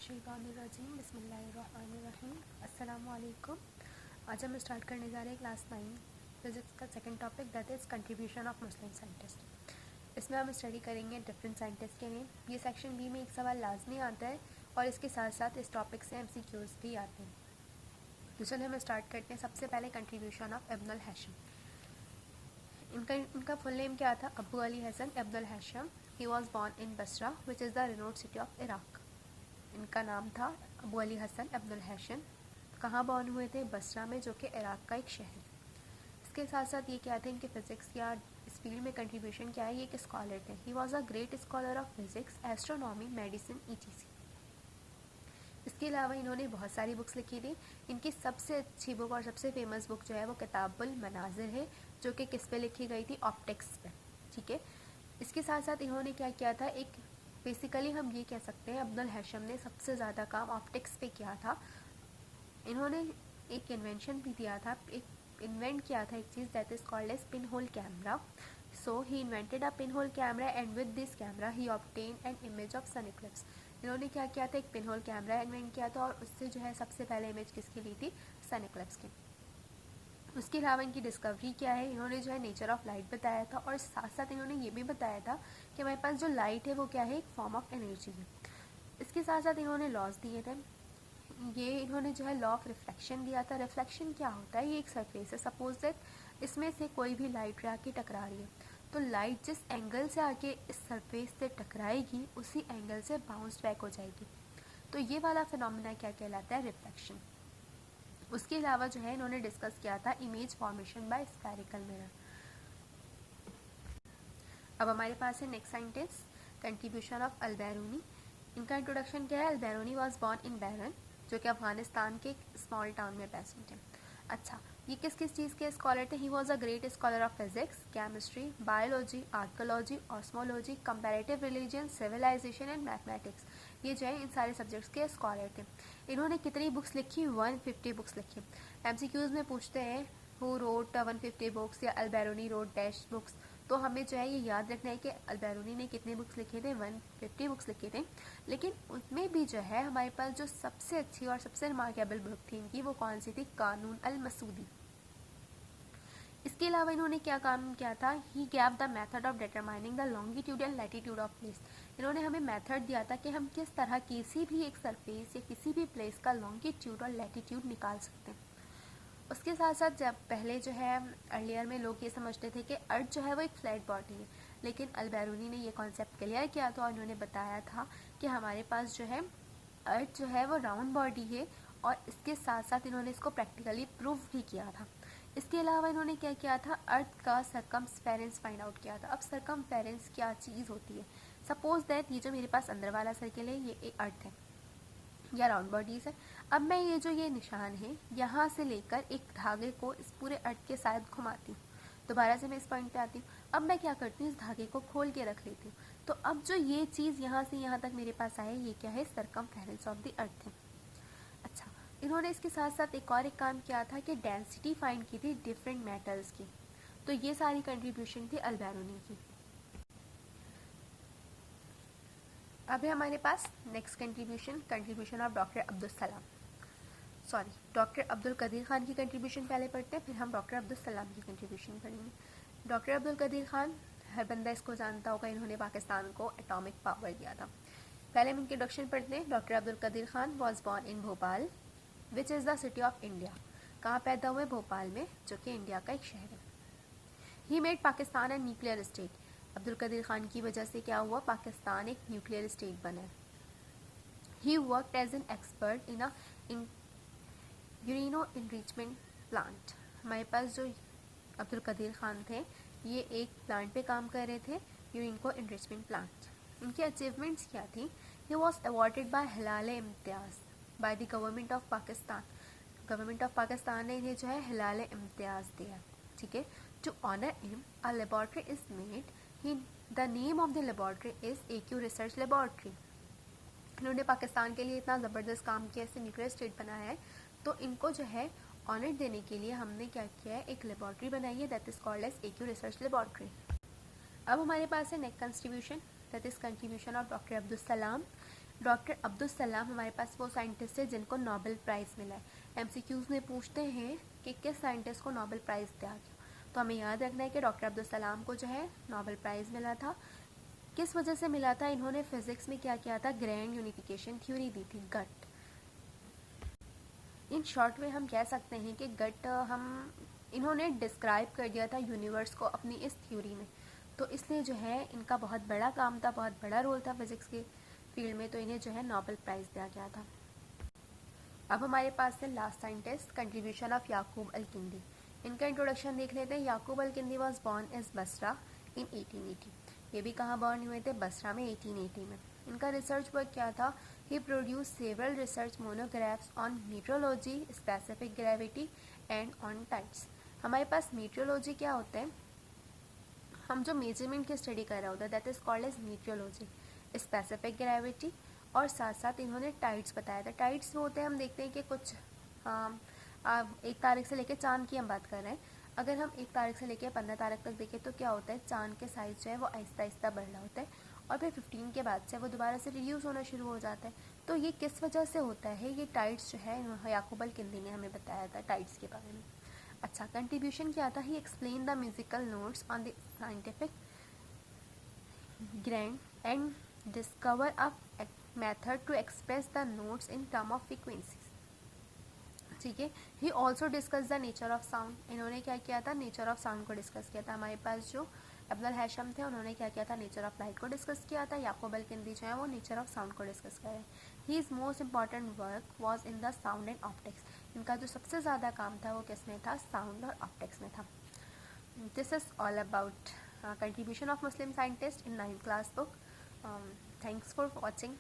मिनशैतानिर्रजीम बिस्मिल्लाहिर्रहमानिर्रहीम अस्सलामुअलैकुम। आज हम स्टार्ट करने जा रहे हैं क्लास 9 फिज़िक्स का second topic, that is contribution of Muslim scientist. इसमें हम स्टडी करेंगे डिफरेंट साइंटिस्ट के नेम। ये सेक्शन बी में एक सवाल लाजमी आता है और इसके साथ साथ इस टॉपिक से MCQs भी आते हैं। तो चलिए हम स्टार्ट करते हैं। सबसे पहले कंट्रीब्यूशन ऑफ इब्न अल हैशम। इनका फुल नेम क्या था? Abu Ali Hasan ibn al Haytham. He was born in Basra which is the renowned city of Iraq. इनका नाम था Abu Ali Hasan ibn al हैशम। कहाँ बॉर्न हुए थे? बसरा में, जो कि इराक का एक शहर है। इसके साथ साथ ये क्या थे, इनके फिजिक्स या इस फील्ड में कंट्रीब्यूशन क्या है, ये एक स्कॉलर थे। He was a great scholar of physics, astronomy, medicine, ETC। इसके अलावा इन्होंने बहुत सारी बुक्स लिखी थी। इनकी सबसे अच्छी बुक और सबसे फेमस बुक जो है वो किताबुल मनाजिर है, जो कि किस पे लिखी गई थी? ऑप्टिक्स पे। ठीक है। इसके साथ साथ इन्होंने क्या किया था, एक बेसिकली हम ये कह सकते हैं अब्दुल हैशम ने सबसे ज़्यादा काम ऑप्टिक्स पे किया था। इन्होंने एक इन्वेंशन भी दिया था, एक इन्वेंट किया था एक चीज़, that is called as pin hole camera. So he invented a pin hole camera and with this camera he obtain an image of sun eclipse. इन्होंने क्या किया था, एक पिन होल कैमरा इन्वेंट किया था और उससे जो है सबसे पहले इमेज किसकी ली थी? सन इक्लिप्स की। उसके अलावा इनकी डिस्कवरी क्या है, इन्होंने जो है नेचर ऑफ लाइट बताया था और साथ साथ इन्होंने ये भी बताया था कि हमारे पास जो लाइट है वो क्या है, एक फॉर्म ऑफ एनर्जी है। इसके साथ साथ इन्होंने लॉज दिए थे। ये इन्होंने जो है लॉ ऑफ रिफ्लेक्शन दिया था। रिफ्लेक्शन क्या होता है? ये एक सरफेस है, सपोज दैट इसमें से कोई भी लाइट आके टकरा रही है, तो लाइट जिस एंगल से आके इस सरफेस से टकराएगी उसी एंगल से बाउंस बैक हो जाएगी। तो ये वाला फिनोमेना क्या कहलाता है? रिफ्लेक्शन। उसके अलावा जो है इन्होंने डिस्कस किया था image formation by spherical mirror. अब हमारे पास है नेक्स्ट साइंटिस्ट, कंट्रीब्यूशन ऑफ अल-बैरूनी। इनका इंट्रोडक्शन क्या है? अल-बैरूनी वॉज बॉर्न इन बैरन, जो कि अफगानिस्तान के एक स्मॉल टाउन में प्रेजेंट है। अच्छा, ये किस किस चीज़ के स्कॉलर थे? He was a great scholar of physics, chemistry, biology, archaeology, cosmology, comparative religion, civilisation and mathematics. ये जो है इन सारे सब्जेक्ट्स के स्कॉलर थे। इन्होंने कितनी बुक्स लिखी? 150 बुक्स लिखी। MCQs में पूछते हैं हु रोट 150 बुक्स या अल-बैरूनी रोट डैश बुक्स, तो हमें जो है ये याद रखना है कि अल-बैरूनी ने कितने बुक्स लिखे थे? 150 बुक्स लिखे थे। लेकिन उसमें भी जो है हमारे पास जो सबसे अच्छी और सबसे रिमार्केबल बुक थी इनकी, वो कौन सी थी? कानून अल-मसूदी। इसके अलावा इन्होंने क्या काम किया था? He gave the method of determining the longitude and latitude of place. इन्होंने हमें मेथड दिया था कि हम किस तरह किसी भी एक सरफेस या किसी भी प्लेस का लॉन्गिट्यूड और लैटिट्यूड निकाल सकते हैं। उसके साथ साथ जब पहले जो है अर्लियर में लोग ये समझते थे कि अर्थ जो है वो एक फ्लैट बॉडी है, लेकिन अल-बैरूनी ने ये कॉन्सेप्ट क्लियर किया था और इन्होंने बताया था कि हमारे पास जो है अर्थ जो है वो राउंड बॉडी है, और इसके साथ साथ इन्होंने इसको प्रैक्टिकली प्रूव भी किया था। इसके अलावा इन्होंने क्या किया था? अर्थ का सरकमफेरेंस फाइंड आउट किया था। अब सरकमफेरेंस क्या चीज़ होती है? सपोज दैट ये जो मेरे पास अंदर वाला सर्किल है ये एक अर्थ है या राउंड बॉडीज है। अब मैं ये जो ये निशान है यहाँ से लेकर एक धागे को इस पूरे अर्थ के साथ घुमाती हूँ। दोबारा से मैं इस पॉइंट पे आती हूँ। अब मैं क्या करती हूँ? इस धागे को खोल के रख लेती हूँ। तो अब जो ये चीज़ यहाँ से यहाँ तक मेरे पास आए, ये क्या है? सरकमफेरेंस ऑफ द अर्थ है। अच्छा, इन्होंने इसके साथ साथ एक और एक काम किया था कि डेंसिटी फाइंड की थी डिफरेंट मेटल्स की। तो ये सारी कंट्रीब्यूशन थी अल-बैरूनी की। अब है हमारे पास next contribution of doctor Abdul Salam, sorry doctor Abdul Qadeer Khan की कंट्रीब्यूशन पहले पढ़ते हैं, फिर हम डॉक्टर अब्दुल सलाम की कंट्रीब्यूशन पढ़ेंगे। डॉक्टर अब्दुल कदीर खान, हर बंदा इसको जानता होगा, इन्होंने पाकिस्तान को एटॉमिक पावर दिया था। पहले हम इनके इंट्रोडक्शन पढ़ते हैं। Doctor Abdul Qadeer Khan was born in Bhopal which is the city of India. कहाँ पैदा हुए? भोपाल में, जो कि इंडिया का एक शहर है। He made Pakistan and nuclear state. Abdul Qadeer Khan की वजह से क्या हुआ? पाकिस्तान एक न्यूक्लियर स्टेट बना। He worked as an expert in a uranium enrichment plant. हमारे पास जो अब्दुल कदीर खान थे, ये एक प्लांट पे काम कर रहे थे, यूरेनो इनरिचमेंट प्लांट। इनकी अचीवमेंट्स क्या थी? He was awarded by Hilal Imtiaz by the government of Pakistan. Government of Pakistan ने इन्हें जो है हिलाल इम्तियाज़ दिया। ठीक है। To honour him a laboratory is made. He the name of the laboratory is AQ research laboratory. इन्होंने पाकिस्तान के लिए इतना ज़बरदस्त काम किया, इससे न्यूक्लियर स्टेट बनाया है, तो इनको जो है ऑनर देने के लिए हमने क्या किया है? एक लेबॉर्ट्री बनाई है, that is called as AQ research laboratory. अब हमारे पास है next contribution, that is contribution of doctor Abdul Salam. Doctor Abdul सलाम हमारे पास वो साइंटिस्ट है जिनको नोबेल प्राइज़ मिला है। एमसीक्यूज़ में पूछते हैं कि किस साइंटिस्ट को नोबेल प्राइज़ दिया गया, तो हमें याद रखना है कि डॉक्टर अब्दुल सलाम को जो है नोबेल प्राइज़ मिला था। किस वजह से मिला था? इन्होंने फिज़िक्स में क्या किया था? ग्रैंड यूनिफिकेशन थ्योरी दी थी, गट। इन शॉर्ट में हम कह सकते हैं कि गट इन्होंने डिस्क्राइब कर दिया था यूनिवर्स को अपनी इस थ्योरी में, तो इसलिए जो है इनका बहुत बड़ा काम था, बहुत बड़ा रोल था फिज़िक्स के फील्ड में, तो इन्हें जो है नोबेल प्राइज़ दिया गया था। अब हमारे पास है last scientist, contribution of Yakub al किंदी। इनका इंट्रोडक्शन देख लेते हैं। याकूब al किंदी was born is Basra इन 1880। ये भी कहाँ बॉर्न हुए थे? बसरा में 1880 में। इनका रिसर्च वर्क क्या था? He produce several research monographs on metrology, specific gravity and on tides. हमारे पास मीट्रोलॉजी क्या होता है? हम जो मेजरमेंट की स्टडी कर रहे होते हैं, that is called as metrology. Specific gravity और साथ साथ इन्होंने टाइड्स बताया था। टाइड्स वो होते हैं, हम देखते हैं कि कुछ 1 तारीख से लेकर चांद की हम बात कर रहे हैं। अगर हम 1 तारीख से लेकर 15 तारीख तक देखें तो क्या होता है? चांद के साइज़ जो है वो आहिस्ता आहिस्ता बढ़ रहा होता है और फिर 15 के बाद से वो दोबारा से रिड्यूस होना शुरू हो जाता है। तो ये किस वजह से होता है? ये टाइड्स जो है याकूब अल किंदी ने हमें बताया था टाइड्स के बारे में। अच्छा, कंट्रीब्यूशन क्या था? He explain the musical notes on the scientific ground and discover a method to express the notes in term of frequencies. ठीक है। He also discuss the nature of sound. इन्होंने क्या किया था? नेचर ऑफ साउंड को discuss किया था। हमारे पास जो अब्दुल हैशम थे उन्होंने क्या किया था? नेचर ऑफ लाइट को डिस्कस किया था। याकूब अल किंदी जो है वो नेचर ऑफ साउंड को डिस्कस कर रहे हैं। His most important work was in the sound and optics. इनका जो सबसे ज़्यादा काम था वो किस में था? साउंड और ऑप्टिक्स में था। This is all about contribution of Muslim scientist in 9th class book. Thanks for watching.